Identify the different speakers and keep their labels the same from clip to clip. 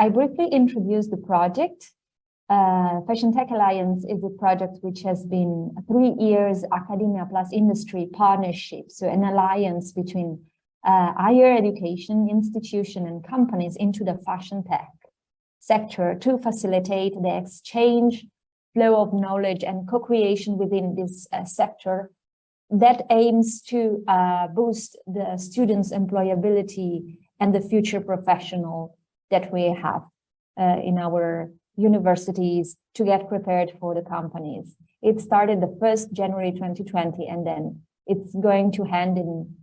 Speaker 1: I briefly introduce the project. Fashion Tech Alliance is a project which has been 3 years academia plus industry partnership, so an alliance between higher education institution and companies into the fashion tech sector to facilitate the exchange, flow of knowledge and co-creation within this sector that aims to boost the students' employability and the future professional that we have in our universities to get prepared for the companies. It started the 1st January 2020, and then it's going to end in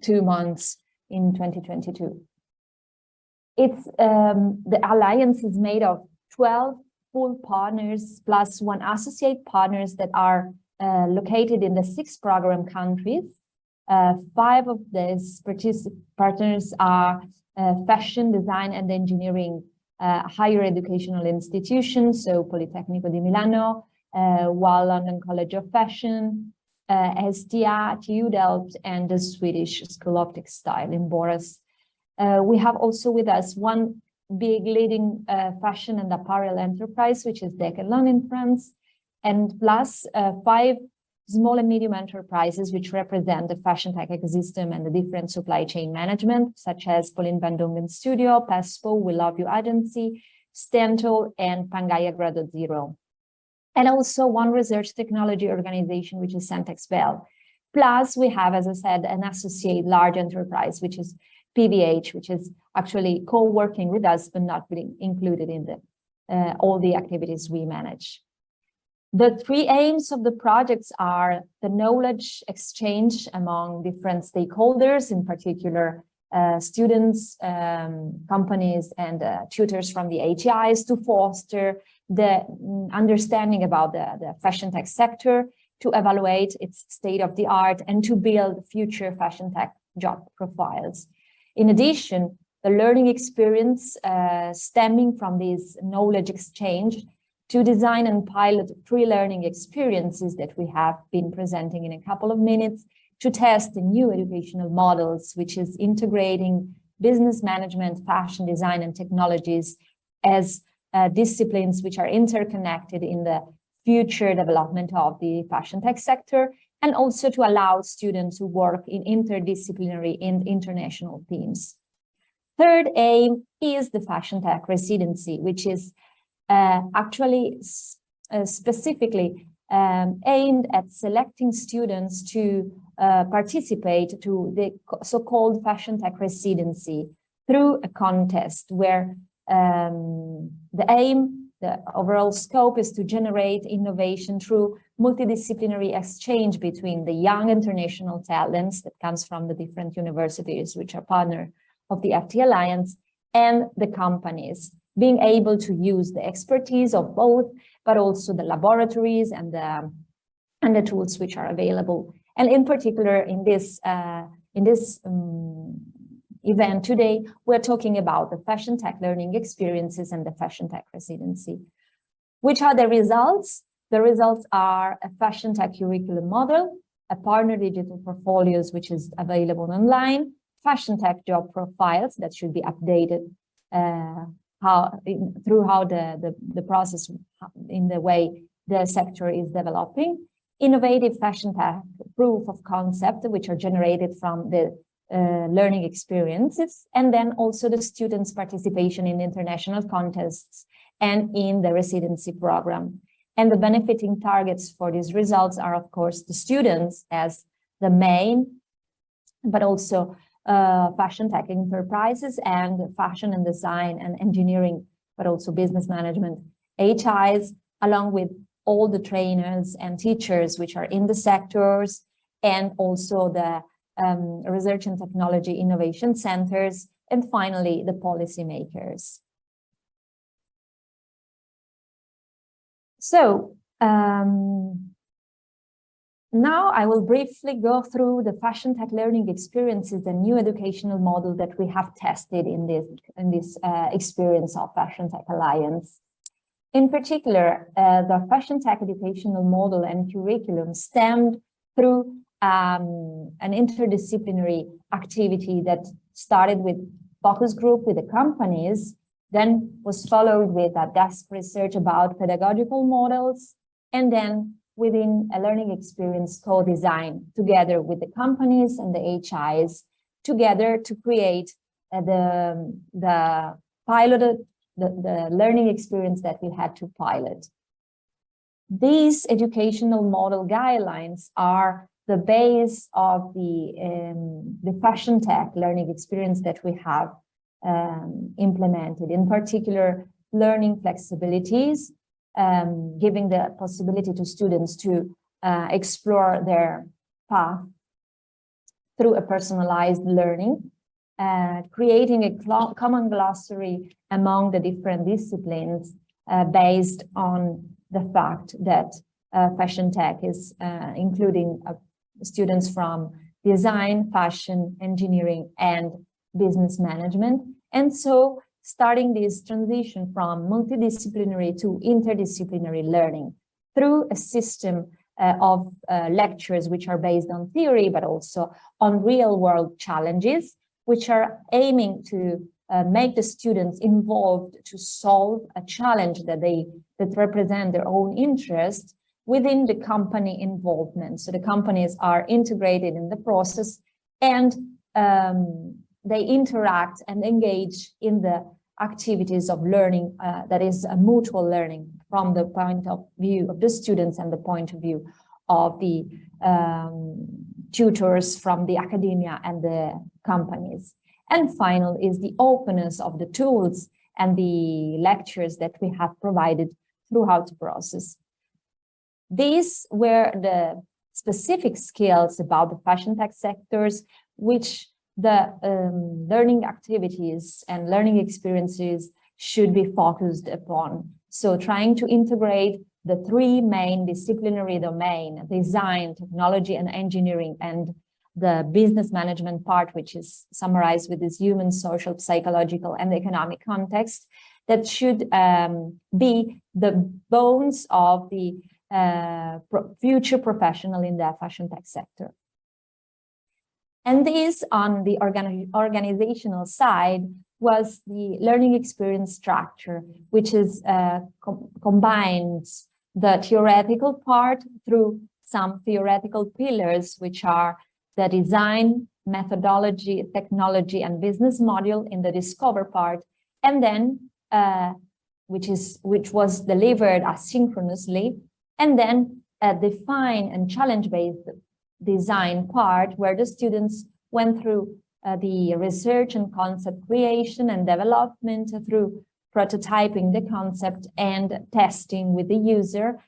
Speaker 1: 2 months in 2022. It's the alliance is made of 12 full partners plus 1 associate partners that are located in the 6 program countries. 5 of these partners are fashion, design and engineering higher educational institutions, so Politecnico di Milano, while London College of Fashion, STA, TU Delft, and the Swedish School of Textile in Boras. We have also with us 1 big leading fashion and apparel enterprise, which is Decathlon in France, and plus 5 small and medium enterprises which represent the fashion tech ecosystem and the different supply chain management, such as Pauline Van Dongen Studio, Pespo, We Love You Agency, Stental, and Pangaea Grado Zero. And also 1 research technology organization, which is Centex Bell. Plus, we have, as I said, an associate large enterprise, which is PVH, which is actually co-working with us, but not being included in the all the activities we manage. The 3 aims of the projects are the knowledge exchange among different stakeholders, in particular students, companies, and tutors from the HEIs, to foster the understanding about the fashion tech sector, to evaluate its state of the art, and to build future fashion tech job profiles. In addition, the learning experience stemming from this knowledge exchange to design and pilot 3 learning experiences that we have been presenting in a couple of minutes to test the new educational models, which is integrating business management, fashion design, and technologies as disciplines which are interconnected in the future development of the fashion tech sector, and also to allow students to work in interdisciplinary and international teams. Third aim is the fashion tech residency, which is actually specifically aimed at selecting students to participate to the so-called fashion tech residency through a contest where the aim, the overall scope, is to generate innovation through multidisciplinary exchange between the young international talents that comes from the different universities which are partner of the FT Alliance and the companies, being able to use the expertise of both, but also the laboratories and the tools which are available. And in particular, in this event today, we're talking about the fashion tech learning experiences and the fashion tech residency. Which are the results? The results are a fashion tech curriculum model, a partner digital portfolios, which is available online, fashion tech job profiles that should be updated through the process in the way the sector is developing, innovative fashion tech proof of concept, which are generated from the learning experiences, and then also the students' participation in international contests and in the residency program. And the benefiting targets for these results are, of course, the students as the main, but also fashion tech enterprises and fashion and design and engineering, but also business management, HIs, along with all the trainers and teachers which are in the sectors, and also the research and technology innovation centers, and finally the policymakers. So now I will briefly go through the fashion tech learning experiences, the new educational model that we have tested in this experience of Fashion Tech Alliance. In particular, the fashion tech educational model and curriculum stemmed through an interdisciplinary activity that started with focus group with the companies, then was followed with a desk research about pedagogical models, and then within a learning experience co-design together with the companies and the HIs together to create the learning experience that we had to pilot. These educational model guidelines are the base of the fashion tech learning experience that we have implemented, in particular learning flexibilities, giving the possibility to students to explore their path through a personalized learning, creating a common glossary among the different disciplines based on the fact that fashion tech is including students from design, fashion, engineering, and business management. And so starting this transition from multidisciplinary to interdisciplinary learning through a system of lectures which are based on theory, but also on real-world challenges, which are aiming to make the students involved to solve a challenge that represent their own interest within the company involvement. So the companies are integrated in the process, and they interact and engage in the activities of learning that is a mutual learning from the point of view of the students and the point of view of the tutors from the academia and the companies. And final is the openness of the tools and the lectures that we have provided throughout the process. These were the specific skills about the fashion tech sectors, which the learning activities and learning experiences should be focused upon. So trying to integrate the three main disciplinary domain, design, technology, and engineering, and the business management part, which is summarized with this human, social, psychological, and economic context, that should be the bones of the future professional in the fashion tech sector. And this, on the organizational side, was the learning experience structure, which is combines the theoretical part through some theoretical pillars, which are the design, methodology, technology, and business module in the discover part, and then which was delivered asynchronously, and then define and challenge-based design part, where the students went through the research and concept creation and development through prototyping the concept and testing with the user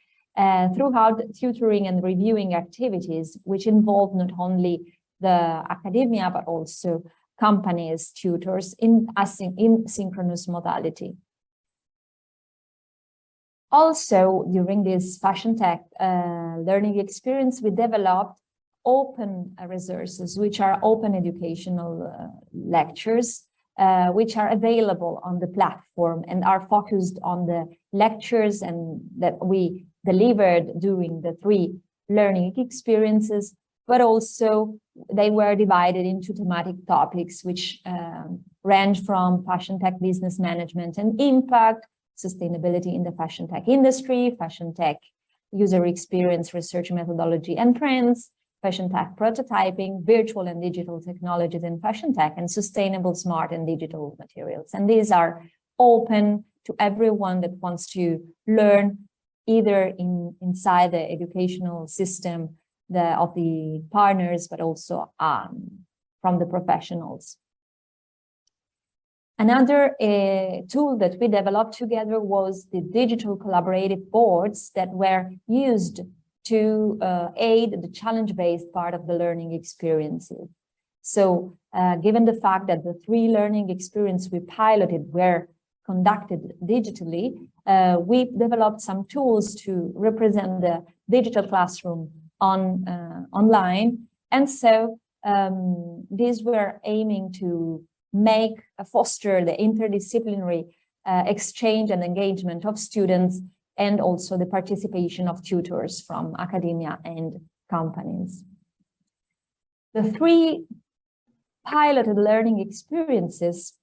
Speaker 1: throughout tutoring and reviewing activities, which involve not only the academia, but also companies, tutors in synchronous modality. Also, during this fashion tech learning experience, we developed open resources, which are open educational lectures, which are available on the platform and are focused on the lectures and that we delivered during the 3 learning experiences, but also they were divided into thematic topics, which range from fashion tech business management and impact, sustainability in the fashion tech industry, fashion tech user experience, research methodology and trends, fashion tech prototyping, virtual and digital technologies in fashion tech, and sustainable, smart and digital materials. And these are open to everyone that wants to learn either inside the educational system of the partners, but also from the professionals. Another tool that we developed together was the digital collaborative boards that were used to aid the challenge-based part of the learning experiences. So given the fact that the 3 learning experiences we piloted were conducted digitally, we developed some tools to represent the digital classroom online. And so these were aiming to foster the interdisciplinary exchange and engagement of students, and also the participation of tutors from academia and companies. The 3 piloted learning experiences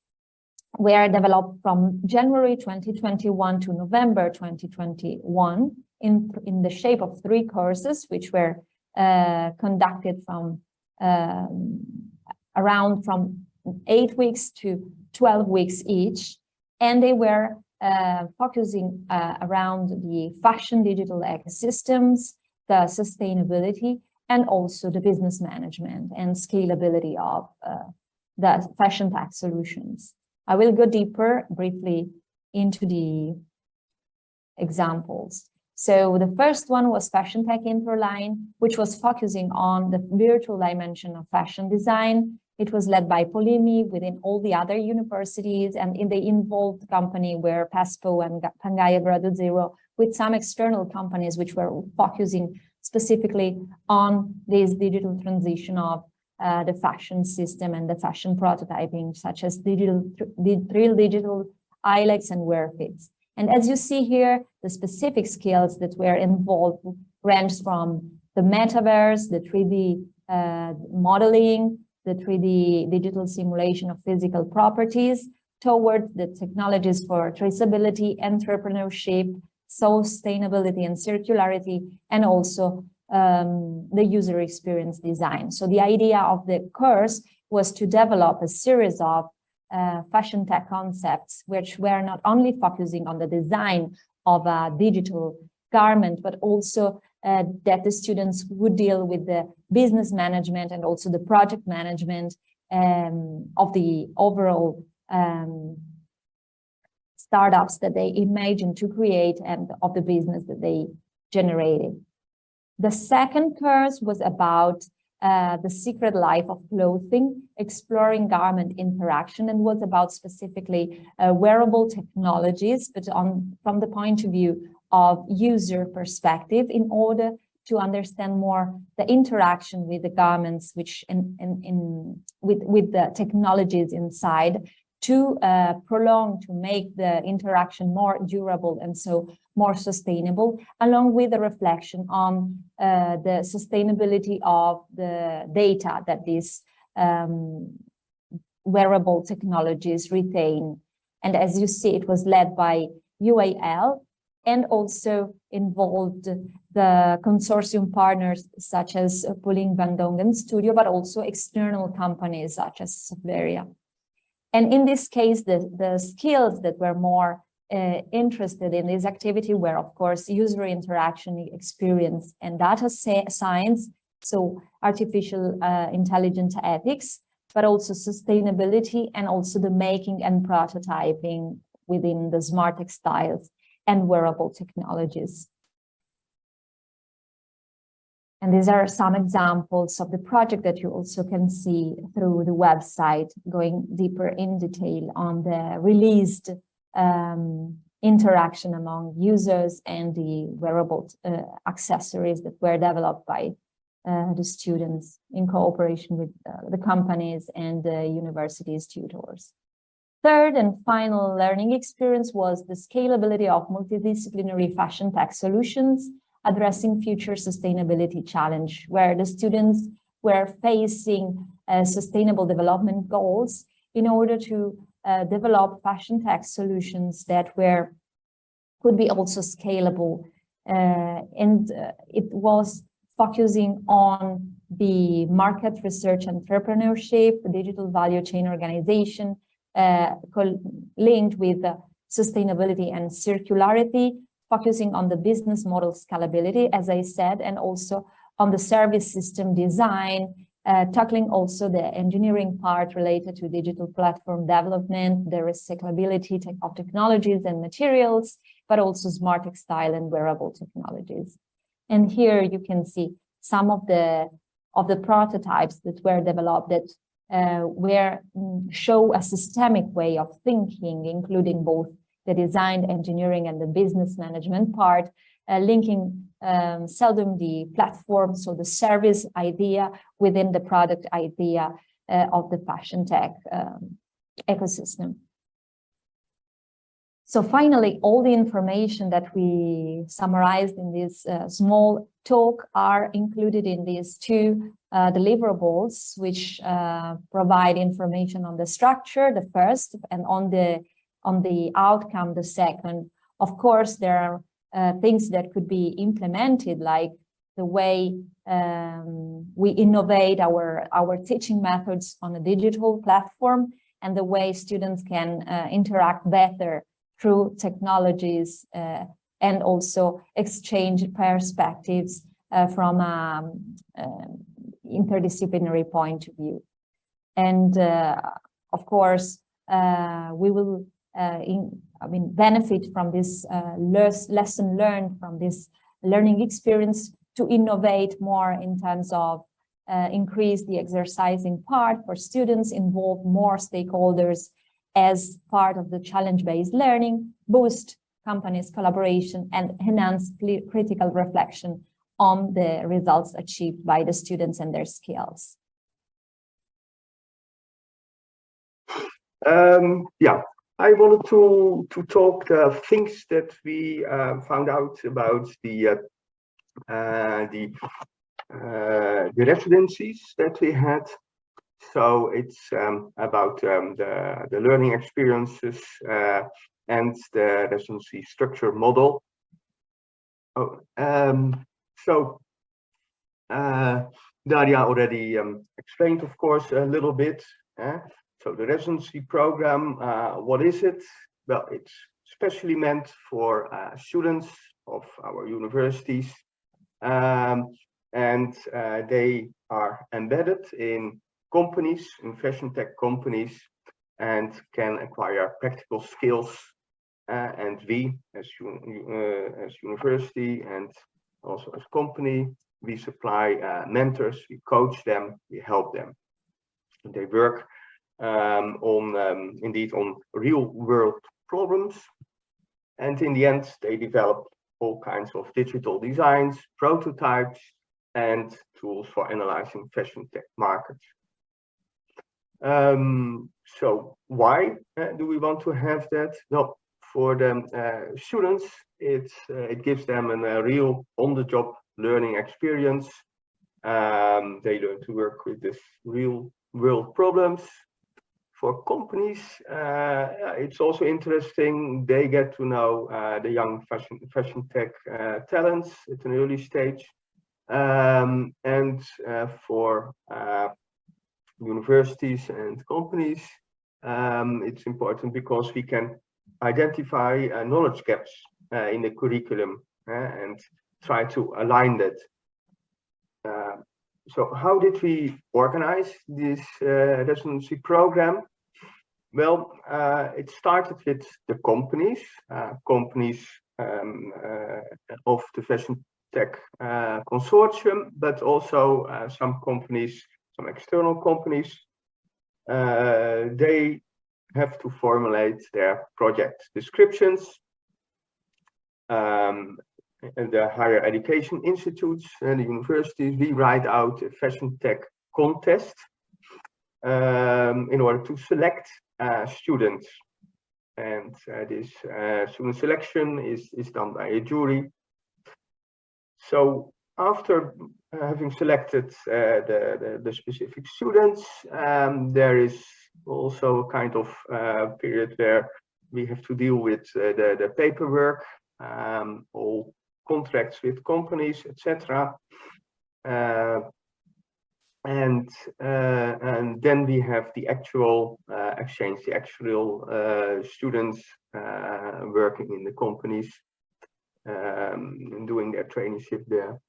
Speaker 1: were developed from January 2021 to November 2021 in the shape of 3 courses, which were conducted from around from 8 weeks to 12 weeks each, and they were focusing around the fashion digital ecosystems, the sustainability, and also the business management and scalability of the fashion tech solutions. I will go deeper briefly into the examples. So the first one was Fashion Tech Interline, which was focusing on the virtual dimension of fashion design. It was led by POLIMI within all the other universities, and in the involved company were PESPO and Pangaea Gradu Zero, with some external companies which were focusing specifically on this digital transition of the fashion system and the fashion prototyping, such as Real Digital, ILEX, and WearFits. And as you see here, the specific skills that were involved ranged from the metaverse, the 3D modeling, the 3D digital simulation of physical properties, towards the technologies for traceability, entrepreneurship, sustainability and circularity, and also the user experience design. So the idea of the course was to develop a series of fashion tech concepts, which were not only focusing on the design of a digital garment, but also that the students would deal with the business management and also the project management of the overall startups that they imagined to create and of the business that they generated. The second course was about the secret life of clothing, exploring garment interaction, and was about specifically wearable technologies, but from the point of view of user perspective, in order to understand more the interaction with the garments, which with the technologies inside, to make the interaction more durable and so more sustainable, along with a reflection on the sustainability of the data that these wearable technologies retain. And as you see, it was led by UAL and also involved the consortium partners such as Pauline van Dongen Studio, but also external companies such as Daria. And in this case, the skills that were more interested in this activity were, of course, user interaction experience and data science, so artificial intelligence ethics, but also sustainability and also the making and prototyping within the smart textiles and wearable technologies. And these are some examples of the project that you also can see through the website, going deeper in detail on the released interaction among users and the wearable accessories that were developed by the students in cooperation with the companies and the university's tutors. Third and final learning experience was the scalability of multidisciplinary fashion tech solutions, addressing future sustainability challenge, where the students were facing sustainable development goals in order to develop fashion tech solutions that could be also scalable. It was focusing on the market research entrepreneurship, digital value chain organization, linked with sustainability and circularity, focusing on the business model scalability, as I said, and also on the service system design, tackling also the engineering part related to digital platform development, the recyclability of technologies and materials, but also smart textile and wearable technologies. And here you can see some of the prototypes that were developed that show a systemic way of thinking, including both the design, engineering, and the business management part, linking seldom the platform, so the service idea within the product idea of the fashion tech ecosystem. So finally, all the information that we summarized in this small talk are included in these two deliverables, which provide information on the structure, the first, and on the outcome, the second. Of course, there are things that could be implemented, like the way we innovate our teaching methods on a digital platform, and the way students can interact better through technologies and also exchange perspectives from interdisciplinary point of view. And of course, we will benefit from this lesson learned from this learning experience to innovate more in terms of increase the exercising part for students, involve more stakeholders as part of the challenge-based learning, boost companies' collaboration, and enhance critical reflection on the results achieved by the students and their skills.
Speaker 2: Yeah, I wanted to talk the things that we found out about the residencies that we had. So it's about the learning experiences and the residency structure model. Oh, so Daria already explained, of course, a little bit. So the residency program, what is it? Well, it's specially meant for students of our universities, and they are embedded in companies, in fashion tech companies, and can acquire practical skills. And we, as university and also as company, we supply mentors, we coach them, we help them. And they work indeed on real world problems, and in the end they develop all kinds of digital designs, prototypes, and tools for analyzing fashion tech markets. So why do we want to have that? Well, for the students, it gives them a real on-the-job learning experience. They learn to work with this real world problems. For companies, it's also interesting. They get to know the young fashion tech talents at an early stage. And for universities and companies, it's important because we can identify knowledge gaps in the curriculum and try to align that. So how did we organize this residency program? Well, it started with the companies of the fashion tech consortium, but also some companies, some external companies. They have to formulate their project descriptions. And the higher education institutes and the universities, we write out a fashion tech contest in order to select students. And this student selection is done by a jury. So after having selected the specific students, there is also a kind of period where we have to deal with the paperwork, all contracts with companies, etc. And then we have the actual exchange, the actual students working in the companies, doing their traineeship there.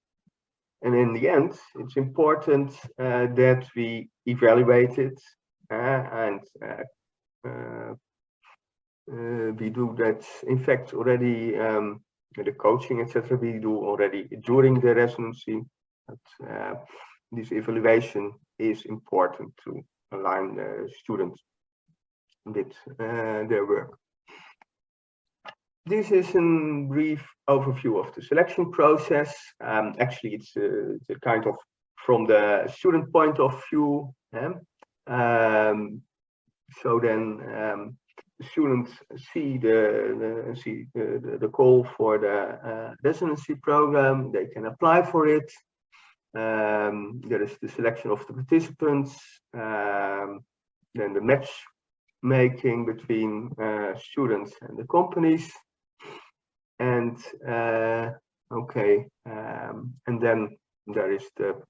Speaker 2: And in the end, it's important that we evaluate it and we do that, in fact, already the coaching, etc. we do already during the residency. But this evaluation is important to align the students with their work. This is a brief overview of the selection process. Actually, it's a kind of from the student point of view. So then students see the call for the residency program, they can apply for it. There is the selection of the participants, then the match making between students and the companies, and okay, and then there is the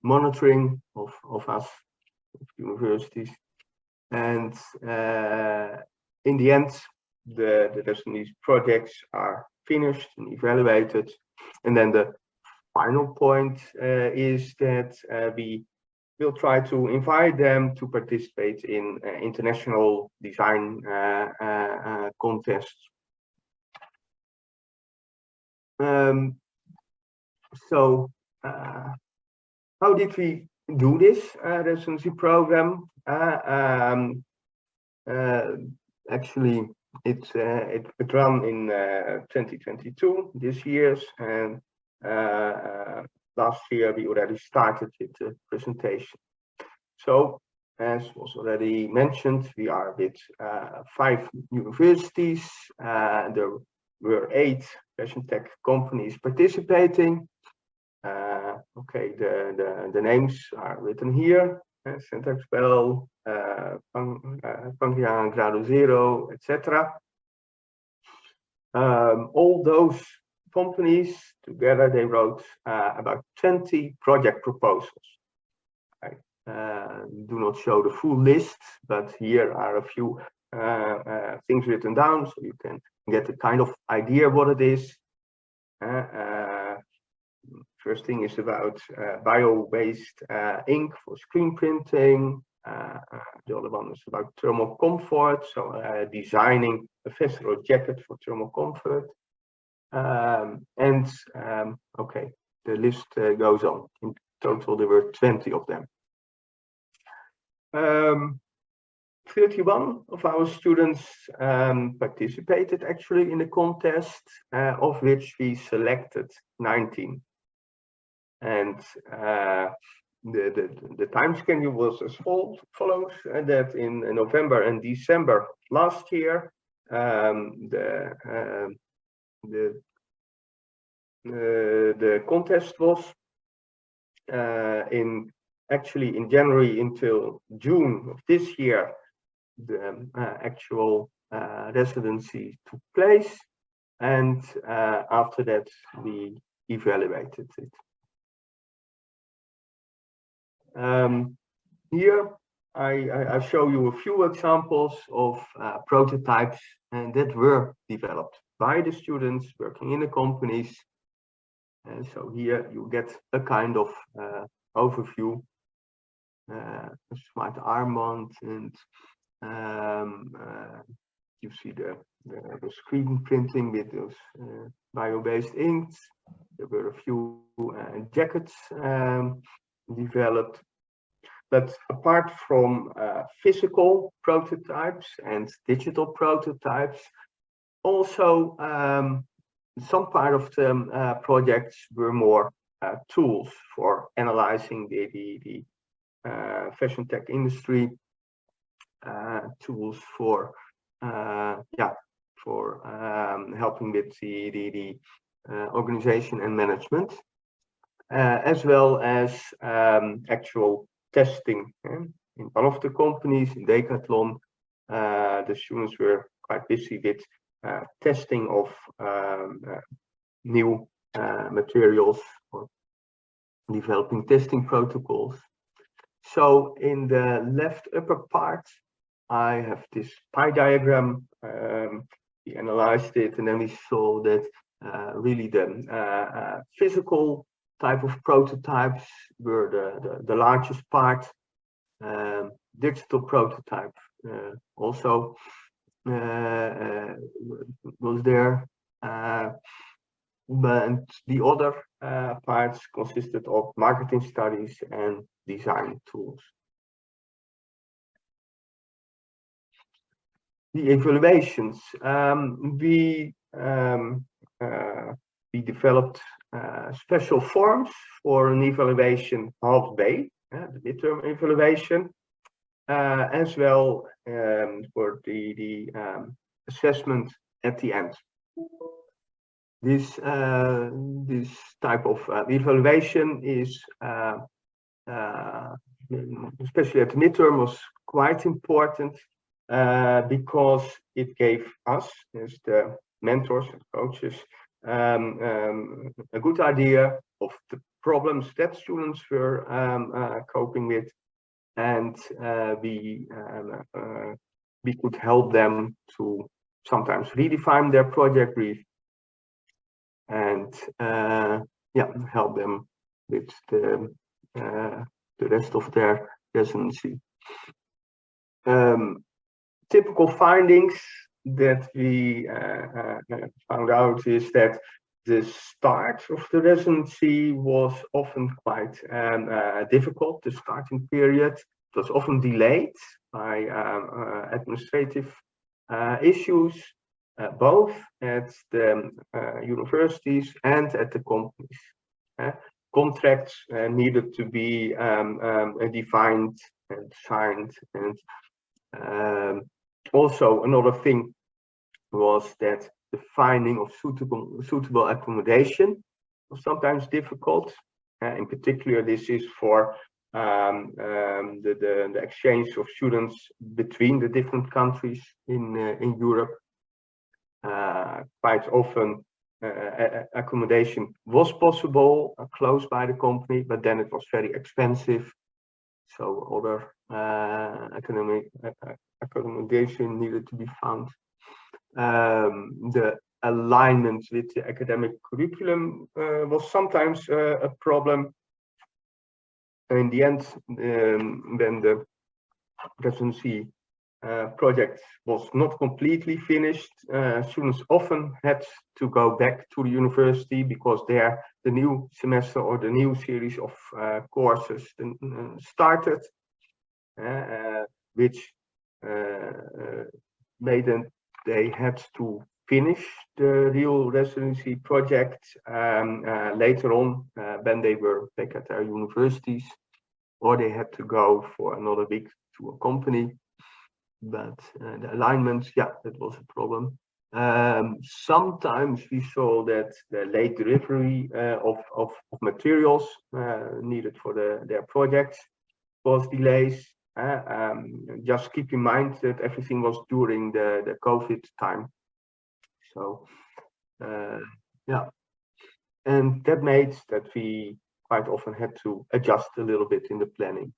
Speaker 2: monitoring of us, of universities, and in the end these projects are finished and evaluated, and then the final point is that we will try to invite them to participate in international design contests. So how did we do this residency program? Actually, it ran in 2022, this year, and last year we already started with the presentation. So, as was already mentioned, we are with 5 universities. There were 8 fashion tech companies participating. Okay, the names are written here: Syntax Bell, Pangian, Grado Zero, etc. All those companies together, they wrote about 20 project proposals. I do not show the full list, but here are a few things written down, so you can get a kind of idea what it is. First thing is about bio-based ink for screen printing. The other one is about thermal comfort, so designing a vest or jacket for thermal comfort. Okay, the list goes on. In total, there were 20 of them. 31 of our students participated actually in the contest, of which we selected 19. And the time schedule was as follows: that in November and December last year, the contest was actually in January until June of this year. The actual residency took place, and after that we evaluated it. Here I show you a few examples of prototypes that were developed by the students working in the companies. And so here you get a kind of overview. A smart armband, and you see the screen printing with those bio-based inks. There were a few jackets developed. But apart from physical prototypes and digital prototypes, also some part of the projects were more tools for analyzing the fashion tech industry, tools for helping with the organization and management, as well as actual testing. In one of the companies, in Decathlon, the students were quite busy with testing of new materials or developing testing protocols. So in the left upper part, I have this pie diagram. We analyzed it, and then we saw that really the physical type of prototypes were the largest part. Digital prototype also was there, but the other parts consisted of marketing studies and design tools. The evaluations, we developed special forms for an evaluation halfway, the midterm evaluation. as well for the assessment at the end. This type of evaluation is especially at the midterm was quite important because it gave us as the mentors and coaches a good idea of the problems that students were coping with, and we could help them to sometimes redefine their project brief and help them with the rest of their residency. Typical findings that we found out is that the start of the residency was often quite difficult. The starting period was often delayed by administrative issues, both at the universities and at the companies. Contracts needed to be defined and signed, and also another thing was that the finding of suitable accommodation was sometimes difficult. In particular, this is for the exchange of students between the different countries in Europe. Quite often accommodation was possible close by the company, but then it was very expensive. So other accommodation needed to be found. The alignment with the academic curriculum was sometimes a problem. In the end, when the residency project was not completely finished, students often had to go back to the university because there the new semester or the new series of courses started, which made them they had to finish the real residency project later on when they were back at their universities, or they had to go for another week to a company. But the alignment, that was a problem. Sometimes we saw that the late delivery of materials needed for their projects was delays. Just keep in mind that everything was during the COVID time. So, and that made that we quite often had to adjust a little bit in the planning.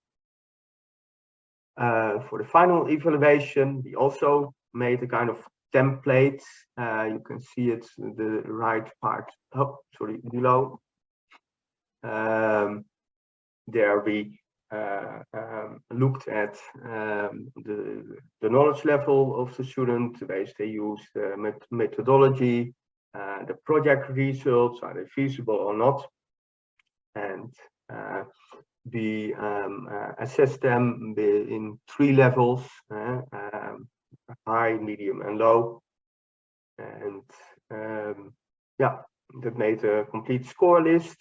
Speaker 2: For the final evaluation, we also made a kind of template. You can see it, the right part, below. There we looked at the knowledge level of the student, the ways they use the methodology, the project results, are they feasible or not, and we assess them in 3 levels, high, medium, and low. And that made a complete score list.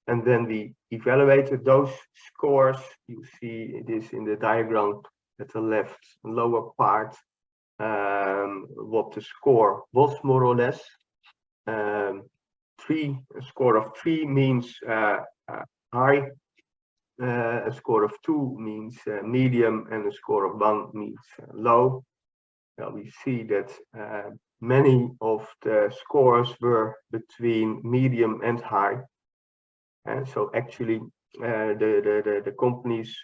Speaker 2: And then we evaluated those scores. You see this in the diagram at the left lower part, what the score was more or less. A score of 3 means high. A score of 2 means medium, and a score of 1 means low. We see that many of the scores were between medium and high. And so actually the companies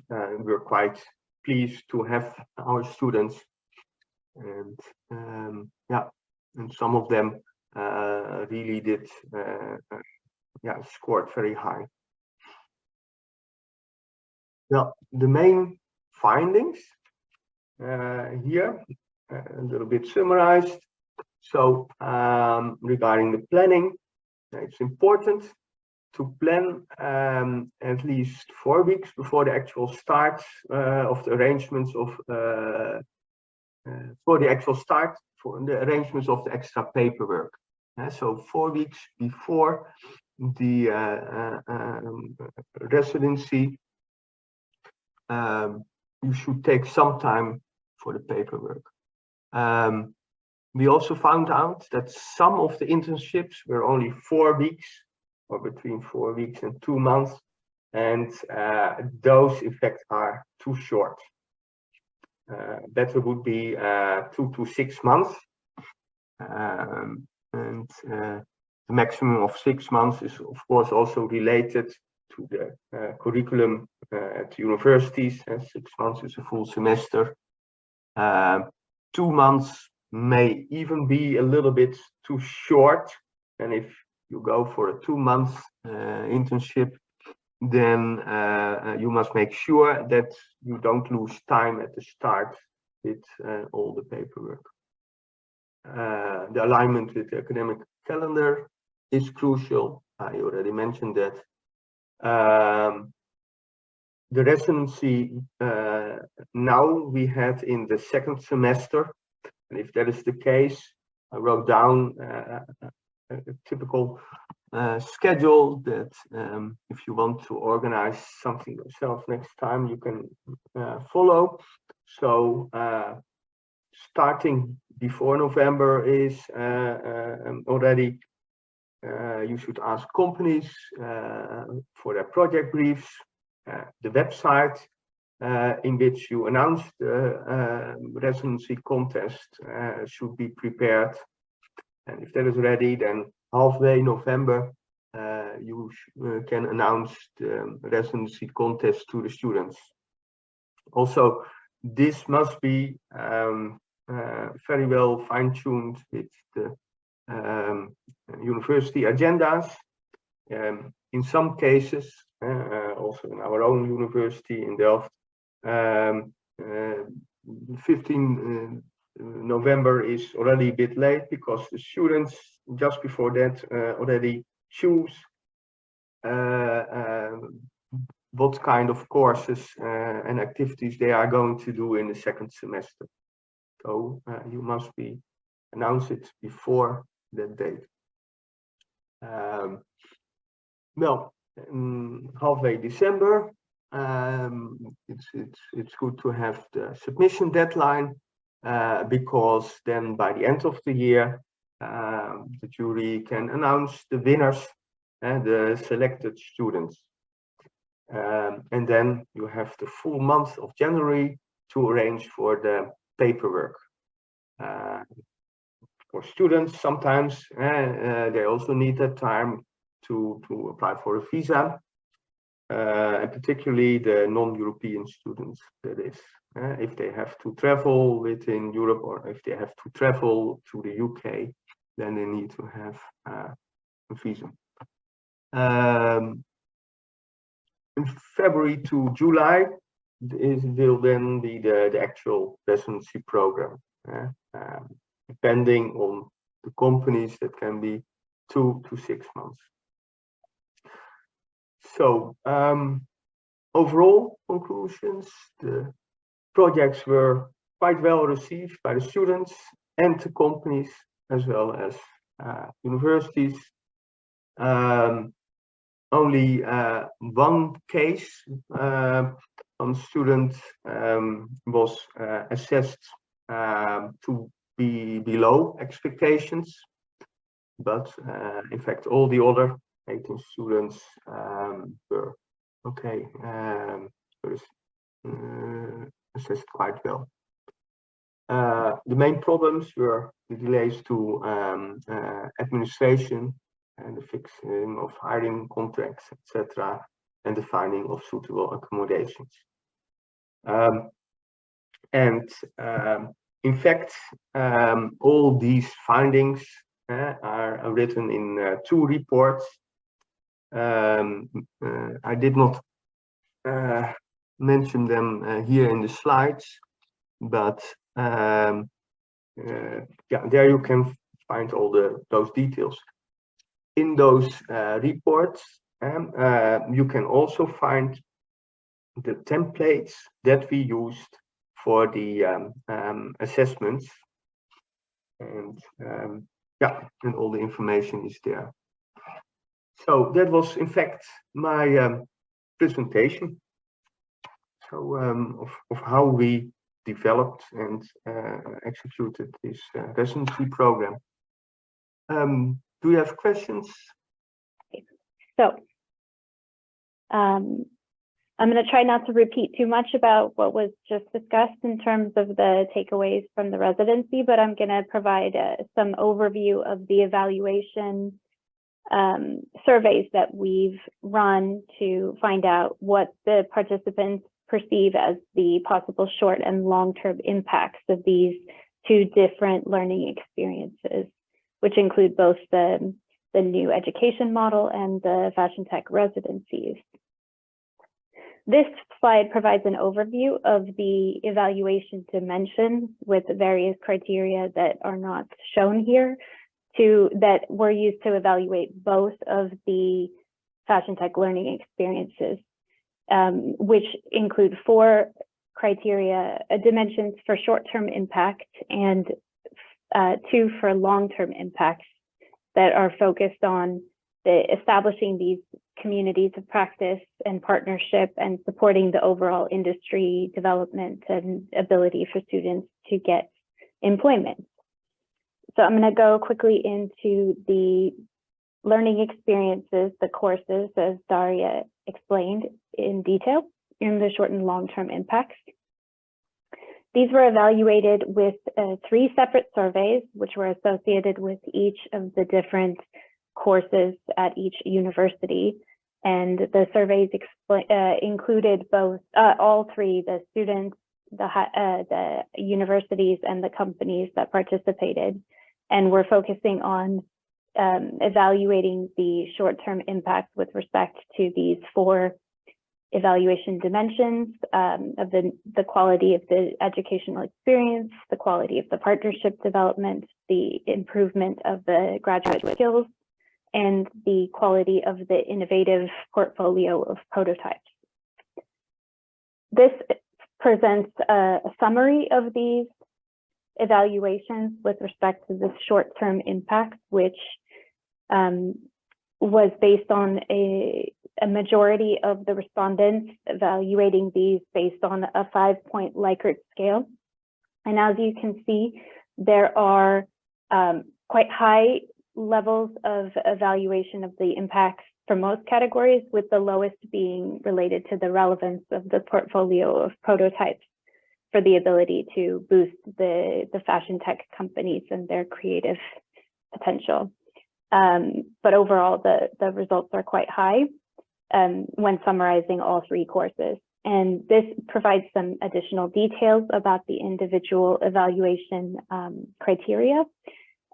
Speaker 2: were quite pleased to have our students, and and some of them really did scored very high. The main findings here, a little bit summarized. So regarding the planning, it's important to plan at least 4 weeks before the actual start of the arrangements of for the arrangements of the extra paperwork. So 4 weeks before the residency, you should take some time for the paperwork. We also found out that some of the internships were only 4 weeks, or between 4 weeks and 2 months, and those in fact are too short. Better would be 2 to 6 months, and the maximum of 6 months is of course also related to the curriculum at universities. 6 months is a full semester. 2 months may even be a little bit too short, and if you go for a 2 month internship, then you must make sure that you don't lose time at the start with all the paperwork. The alignment with the academic calendar is crucial. I already mentioned that. The residency now we had in the 2nd semester, and if that is the case, I wrote down a typical schedule that if you want to organize something yourself next time, you can follow. So starting before November is already, you should ask companies for their project briefs. The website in which you announce the residency contest should be prepared. And if that is ready, then halfway November, you can announce the residency contest to the students. Also, this must be very well fine-tuned with the university agendas. In some cases, also in our own university in Delft, 15 November is already a bit late because the students just before that already choose what kind of courses and activities they are going to do in the 2nd semester. So you must announce it before that date. Well, halfway December, it's good to have the submission deadline because then by the end of the year, the jury can announce the winners and the selected students. And then you have the full month of January to arrange for the paperwork. For students, sometimes they also need that time to apply for a visa, and particularly the non-European students, that is, if they have to travel within Europe or if they have to travel to the UK, then they need to have a visa. In February to July will then be the actual residency program. Depending on the companies, that can be 2 to 6 months. So overall conclusions, the projects were quite well received by the students and the companies as well as universities. Only one case, one student was assessed to be below expectations, but in fact all the other 18 students were okay, assessed quite well. The main problems were the delays to administration and the fixing of hiring contracts, etc., and the finding of suitable accommodations. In fact, all these findings are written in 2 reports. I did not mention them here in the slides, but yeah, there you can find all those details. In those reports, you can also find the templates that we used for the assessments, and yeah, and all the information is there. So that was in fact my presentation. So of how we developed and executed this residency program. Do you have questions?
Speaker 3: So I'm going to try not to repeat too much about what was just discussed in terms of the takeaways from the residency, but I'm going to provide some overview of the evaluation surveys that we've run to find out what the participants perceive as the possible short and long-term impacts of these two different learning experiences, which include both the new education model and the fashion tech residencies. This slide provides an overview of the evaluation dimensions with various criteria that are not shown here that were used to evaluate both of the fashion tech learning experiences, which include 4 criteria, dimensions for short-term impact and 2 for long-term impacts that are focused on establishing these communities of practice and partnership and supporting the overall industry development and ability for students to get employment. So I'm going to go quickly into the learning experiences, the courses, as Daria explained in detail in the short and long-term impacts. These were evaluated with 3 separate surveys, which were associated with each of the different courses at each university. And the surveys included both, all 3, the students, the universities, and the companies that participated. And we're focusing on evaluating the short-term impact with respect to these 4 evaluation dimensions of the quality of the educational experience, the quality of the partnership development, the improvement of the graduate skills, and the quality of the innovative portfolio of prototypes. This presents a summary of these evaluations with respect to the short-term impact, which was based on a majority of the respondents evaluating these based on a 5-point Likert scale. And as you can see, there are quite high levels of evaluation of the impacts for most categories, with the lowest being related to the relevance of the portfolio of prototypes for the ability to boost the fashion tech companies and their creative potential. But overall, the results are quite high when summarizing all 3 courses. And this provides some additional details about the individual evaluation criteria.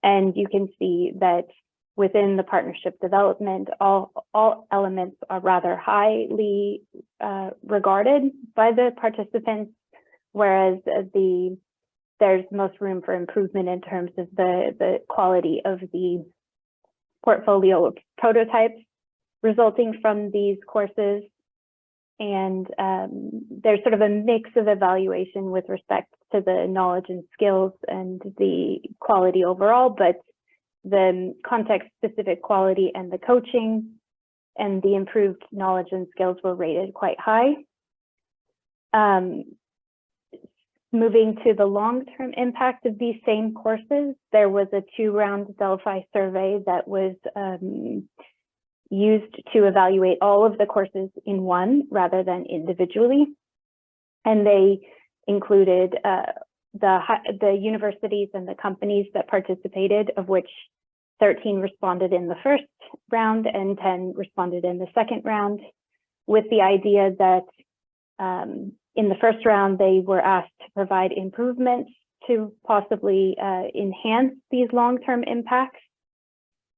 Speaker 3: And you can see that within the partnership development, all elements are rather highly regarded by the participants, whereas there's most room for improvement in terms of the quality of the portfolio of prototypes resulting from these courses. And there's sort of a mix of evaluation with respect to the knowledge and skills and the quality overall, but the context-specific quality and the coaching and the improved knowledge and skills were rated quite high. Moving to the long-term impact of these same courses, there was a 2-round Delphi survey that was used to evaluate all of the courses in one rather than individually. And they included the universities and the companies that participated, of which 13 responded in the first round and 10 responded in the second round, with the idea that in the first round, they were asked to provide improvements to possibly enhance these long-term impacts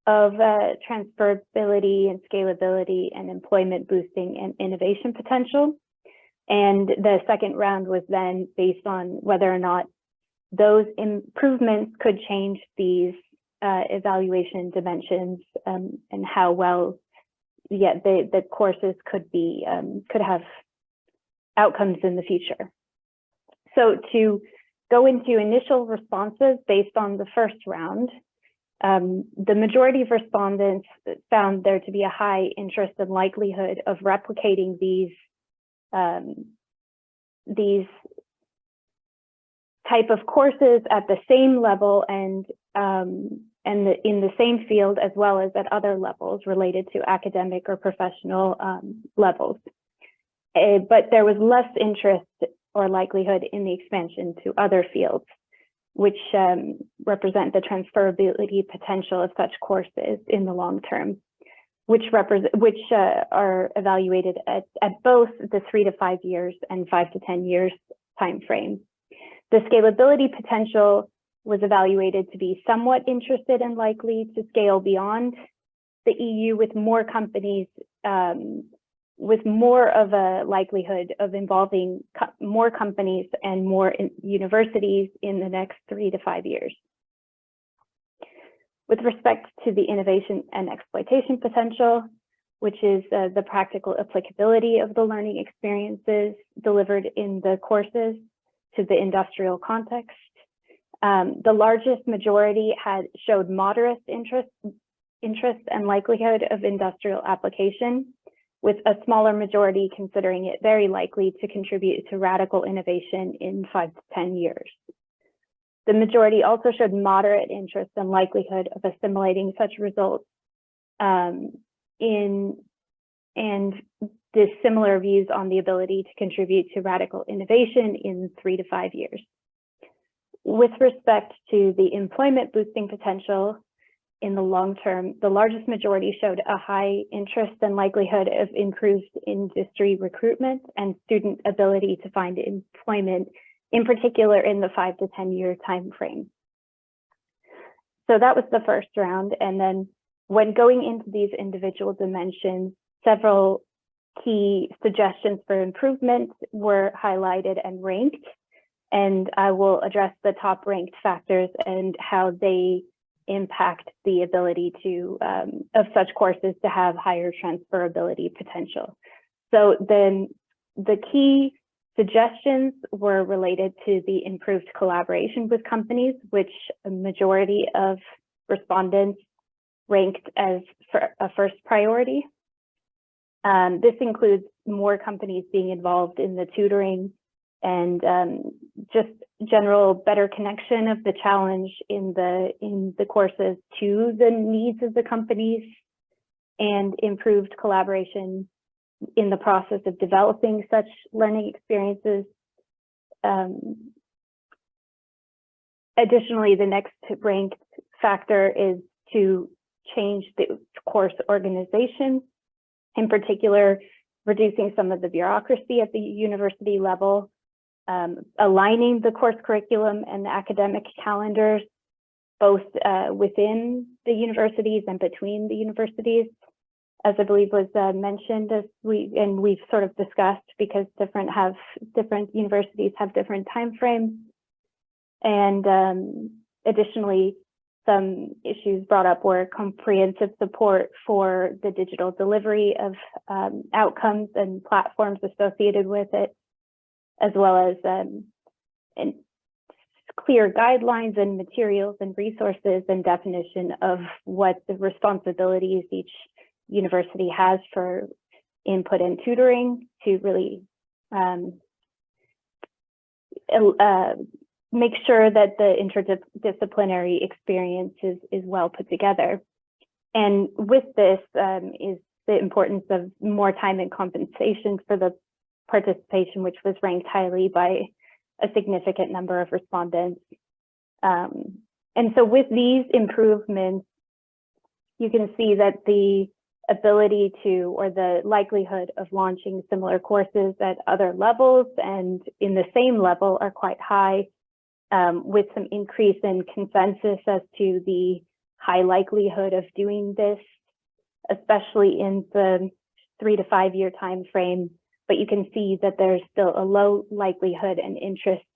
Speaker 3: of transferability and scalability and employment boosting and innovation potential. And the second round was then based on whether or not those improvements could change these evaluation dimensions and how well the courses could have outcomes in the future. So to go into initial responses based on the first round, the majority of respondents found there to be a high interest and likelihood of replicating these these type of courses at the same level and in the same field, as well as at other levels related to academic or professional levels. But there was less interest or likelihood in the expansion to other fields, which represent the transferability potential of such courses in the long term, which are evaluated at both the 3 to 5 years and 5 to 10 years time frame. The scalability potential was evaluated to be somewhat interested and likely to scale beyond the EU, with more companies, with more of a likelihood of involving more companies and more universities in the next 3 to 5 years. With respect to the innovation and exploitation potential, which is the practical applicability of the learning experiences delivered in the courses to the industrial context, the largest majority showed moderate interest and likelihood of industrial application, with a smaller majority considering it very likely to contribute to radical innovation in 5 to 10 years. The majority also showed moderate interest and likelihood of assimilating such results and the similar views on the ability to contribute to radical innovation in 3 to 5 years. With respect to the employment boosting potential in the long term, the largest majority showed a high interest and likelihood of improved industry recruitment and student ability to find employment, in particular in the 5 to 10 year time frame. So that was the first round. And then when going into these individual dimensions, several key suggestions for improvement were highlighted and ranked. And I will address the top ranked factors and how they impact the ability to of such courses to have higher transferability potential. So then the key suggestions were related to the improved collaboration with companies, which a majority of respondents ranked as a first priority. This includes more companies being involved in the tutoring and just general better connection of the challenge in the courses to the needs of the companies, and improved collaboration in the process of developing such learning experiences. Additionally, the next ranked factor is to change the course organization, in particular, reducing some of the bureaucracy at the university level, aligning the course curriculum and the academic calendars, both within the universities and between the universities, as I believe was mentioned, we've sort of discussed, because different universities have different timeframes. And additionally, some issues brought up were comprehensive support for the digital delivery of outcomes and platforms associated with it, as well as clear guidelines and materials and resources and definition of what the responsibilities each university has for input and tutoring to really make sure that the interdisciplinary experience is well put together. And with this is the importance of more time and compensation for the participation, which was ranked highly by a significant number of respondents. And so with these improvements, you can see that the ability to, or the likelihood of launching similar courses at other levels and in the same level are quite high, with some increase in consensus as to the high likelihood of doing this, especially in the 3 to 5 year time frame. But you can see that there's still a low likelihood and interest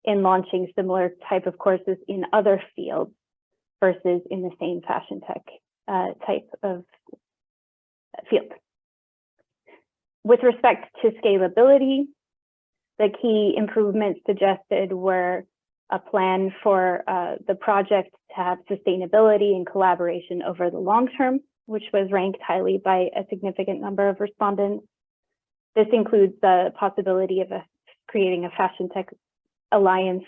Speaker 3: in launching similar type of courses in other fields versus in the same fashion tech type of field. With respect to scalability, the key improvements suggested were a plan for the project to have sustainability and collaboration over the long term, which was ranked highly by a significant number of respondents. This includes the possibility of a creating a Fashion Tech Alliance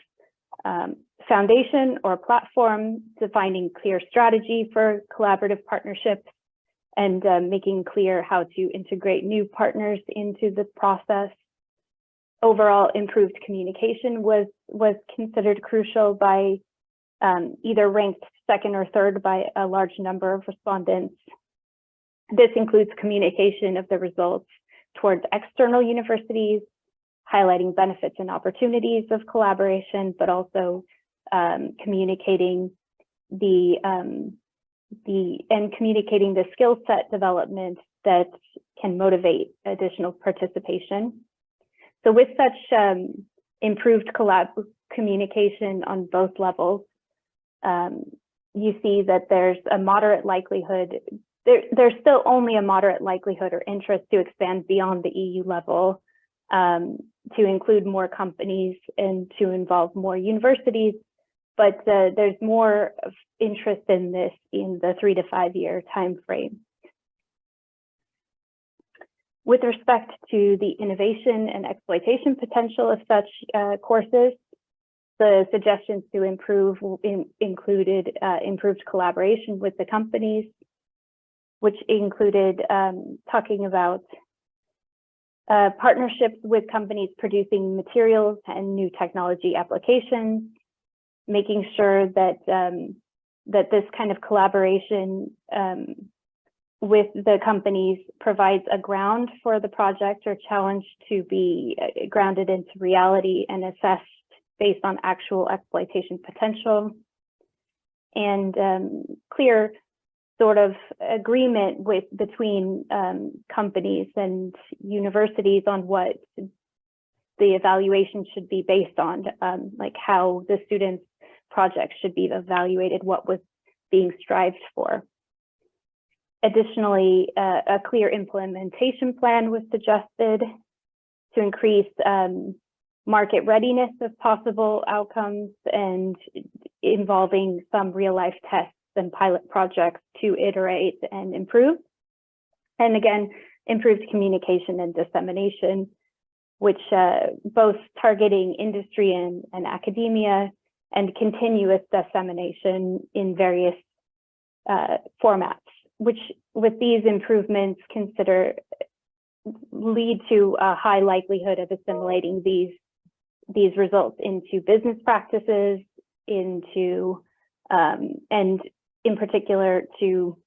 Speaker 3: foundation or platform, defining clear strategy for collaborative partnerships, and making clear how to integrate new partners into the process. Overall, improved communication was considered crucial by either ranked second or third by a large number of respondents. This includes communication of the results towards external universities, highlighting benefits and opportunities of collaboration, but also communicating the skill set development that can motivate additional participation. So with such improved communication on both levels, you see that there's a moderate likelihood, there's still only a moderate likelihood or interest to expand beyond the EU level, to include more companies and to involve more universities, but there's more of interest in this in the 3 to 5 year time frame. With respect to the innovation and exploitation potential of such courses, the suggestions to improve included improved collaboration with the companies, which included talking about partnerships with companies producing materials and new technology applications, making sure that that this kind of collaboration with the companies provides a ground for the project or challenge to be grounded into reality and assessed based on actual exploitation potential, and clear sort of agreement between companies and universities on what the evaluation should be based on, like how the students' projects should be evaluated, what was being strived for. Additionally, a clear implementation plan was suggested to increase market readiness of possible outcomes and involving some real-life tests and pilot projects to iterate and improve. And again, improved communication and dissemination, which both targeting industry and academia, and continuous dissemination in various formats, which with these improvements lead to a high likelihood of assimilating these results into business practices, into and in particular to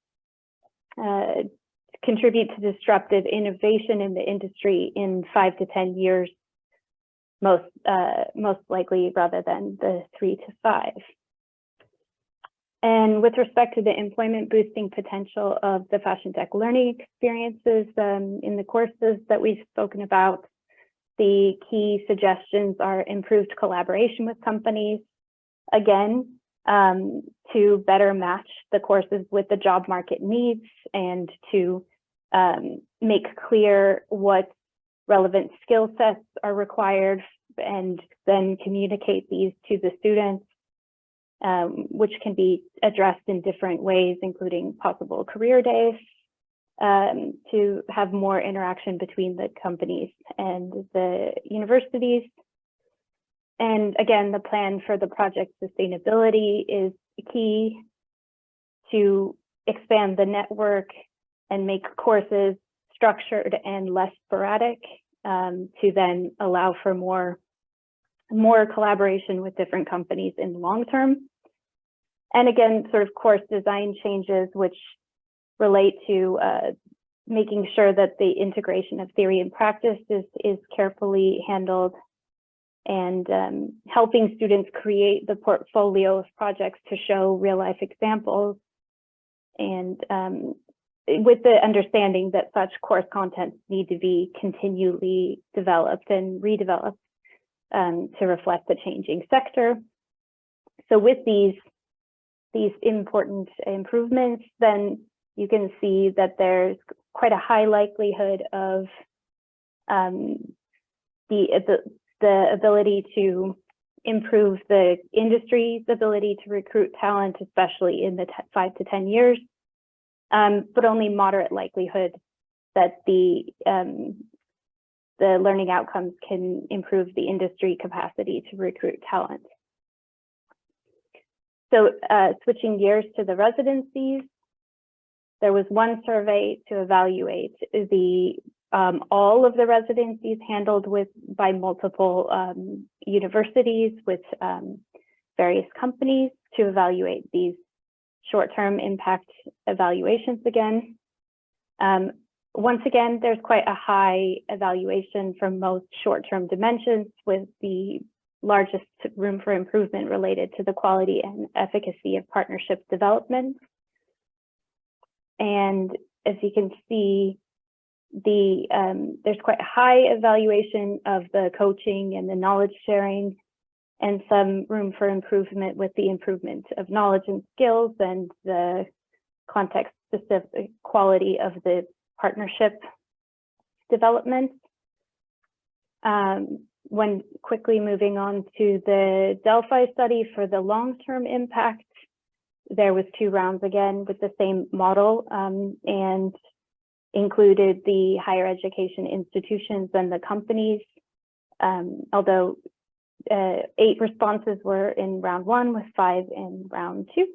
Speaker 3: contribute to disruptive innovation in the industry in 5 to 10 years, most likely, rather than the 3 to 5. And with respect to the employment boosting potential of the fashion tech learning experiences in the courses that we've spoken about, the key suggestions are improved collaboration with companies, again, to better match the courses with the job market needs, and to make clear what relevant skill sets are required, and then communicate these to the students, which can be addressed in different ways, including possible career days, to have more interaction between the companies and the universities. And again, the plan for the project sustainability is key to expand the network and make courses structured and less sporadic, to then allow for more collaboration with different companies in the long term. And again, sort of course design changes which relate to making sure that the integration of theory and practice is carefully handled, and helping students create the portfolio of projects to show real life examples, and with the understanding that such course contents need to be continually developed and redeveloped to reflect the changing sector. So with these important improvements, then you can see that there's quite a high likelihood of the ability to improve the industry's ability to recruit talent, especially in the 5 to 10 years, but only moderate likelihood that the the learning outcomes can improve the industry capacity to recruit talent. So switching gears to the residencies, there was one survey to evaluate the all of the residencies handled by multiple universities with various companies to evaluate these short-term impact evaluations again. Once again, there's quite a high evaluation from most short-term dimensions, with the largest room for improvement related to the quality and efficacy of partnership development. And as you can see, there's quite a high evaluation of the coaching and the knowledge sharing, and some room for improvement with the improvement of knowledge and skills and the context-specific quality of the partnership development. When quickly moving on to the Delphi study for the long-term impact, there was 2 rounds again with the same model, and included the higher education institutions and the companies, although 8 responses were in round 1 with 5 in round 2.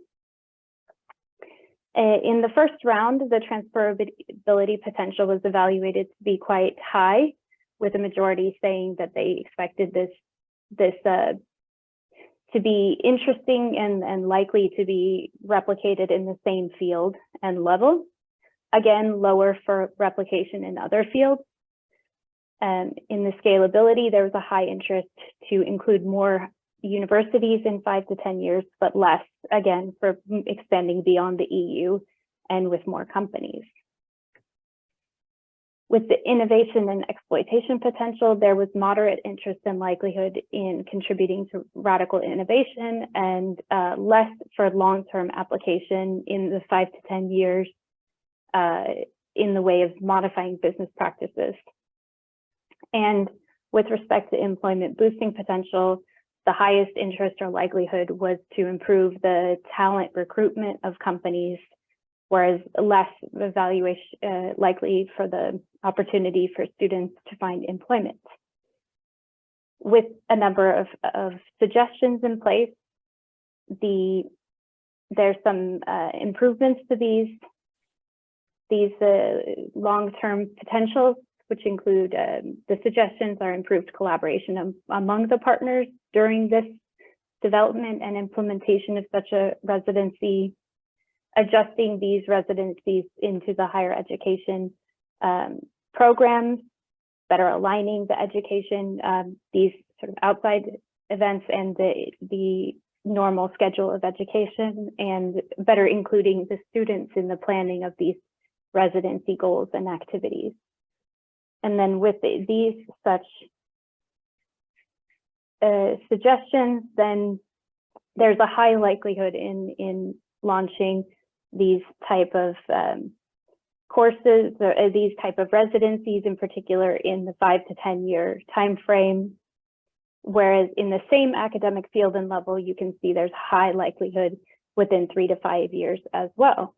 Speaker 3: In the first round, the transferability potential was evaluated to be quite high, with a majority saying that they expected this to be interesting and likely to be replicated in the same field and level. Again, lower for replication in other fields. In the scalability, there was a high interest to include more universities in 5 to 10 years, but less, again, for expanding beyond the EU and with more companies. With the innovation and exploitation potential, there was moderate interest and likelihood in contributing to radical innovation, and less for long-term application in the 5 to 10 years in the way of modifying business practices. And with respect to employment boosting potential, the highest interest or likelihood was to improve the talent recruitment of companies, whereas less evaluation likely for the opportunity for students to find employment. With a number of suggestions in place, there's some improvements to these long-term potentials, which include the suggestions are improved collaboration among the partners during this development and implementation of such a residency, adjusting these residencies into the higher education programs, better aligning the education, these sort of outside events and the normal schedule of education, and better including the students in the planning of these residency goals and activities. And then with these such suggestions, then there's a high likelihood in launching these type of courses, or these type of residencies in particular in the 5 to 10 year time frame. Whereas in the same academic field and level, you can see there's high likelihood within 3 to 5 years as well.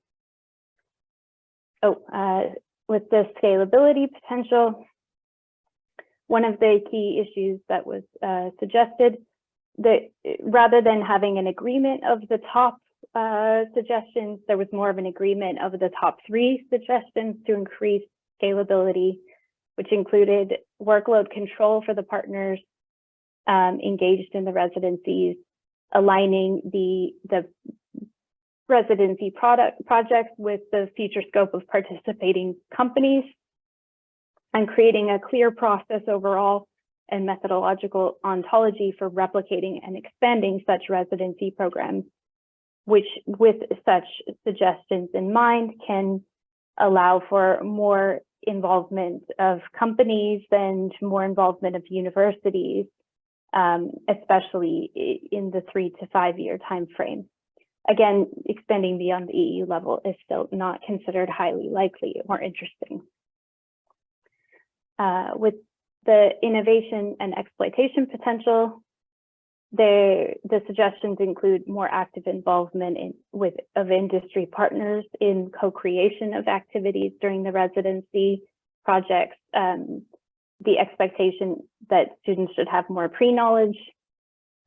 Speaker 3: With the scalability potential, one of the key issues that was suggested, that rather than having an agreement of the top suggestions, there was more of an agreement of the top 3 suggestions to increase scalability, which included workload control for the partners engaged in the residencies, aligning the residency projects with the future scope of participating companies, and creating a clear process overall and methodological ontology for replicating and expanding such residency programs, which with such suggestions in mind can allow for more involvement of companies and more involvement of universities, especially in the 3 to 5 year time frame. Again, expanding beyond the EU level is still not considered highly likely or interesting. With the innovation and exploitation potential, the suggestions include more active involvement of industry partners in co-creation of activities during the residency projects, the expectation that students should have more pre-knowledge,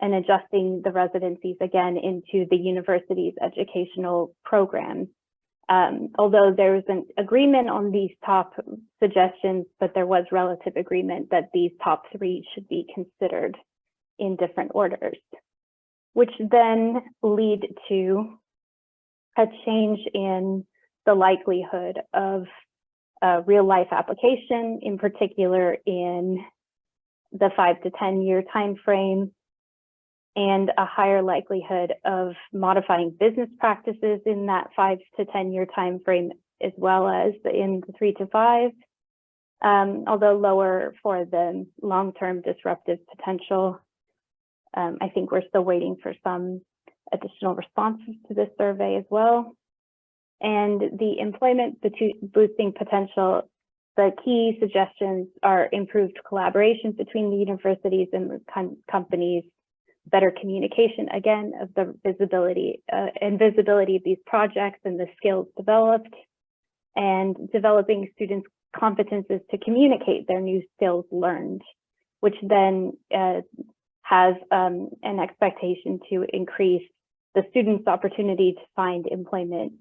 Speaker 3: and adjusting the residencies again into the university's educational programs. Although there was an agreement on these top suggestions, but there was relative agreement that these top 3 should be considered in different orders, which then lead to a change in the likelihood of real life application, in particular in the 5 to 10 year time frame, and a higher likelihood of modifying business practices in that 5 to 10 year time frame, as well as in the 3 to 5, although lower for the long-term disruptive potential. I think we're still waiting for some additional responses to this survey as well. And the employment boosting potential, the key suggestions are improved collaboration between the universities and the companies, better communication, again, of the visibility of these projects and the skills developed, and developing students' competences to communicate their new skills learned, which then has an expectation to increase the students' opportunity to find employment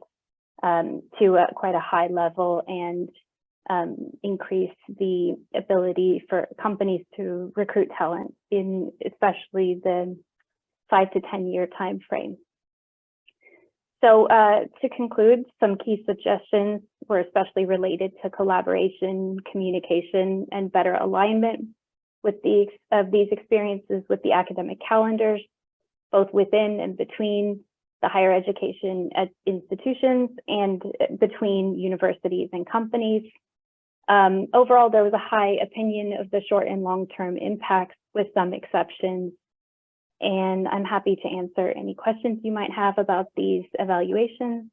Speaker 3: to quite a high level, and increase the ability for companies to recruit talent in especially the 5 to 10 year time frame. So to conclude, some key suggestions were especially related to collaboration, communication, and better alignment with these experiences with the academic calendars, both within and between the higher education institutions and between universities and companies. Overall, there was a high opinion of the short and long-term impacts, with some exceptions. And I'm happy to answer any questions you might have about these evaluations.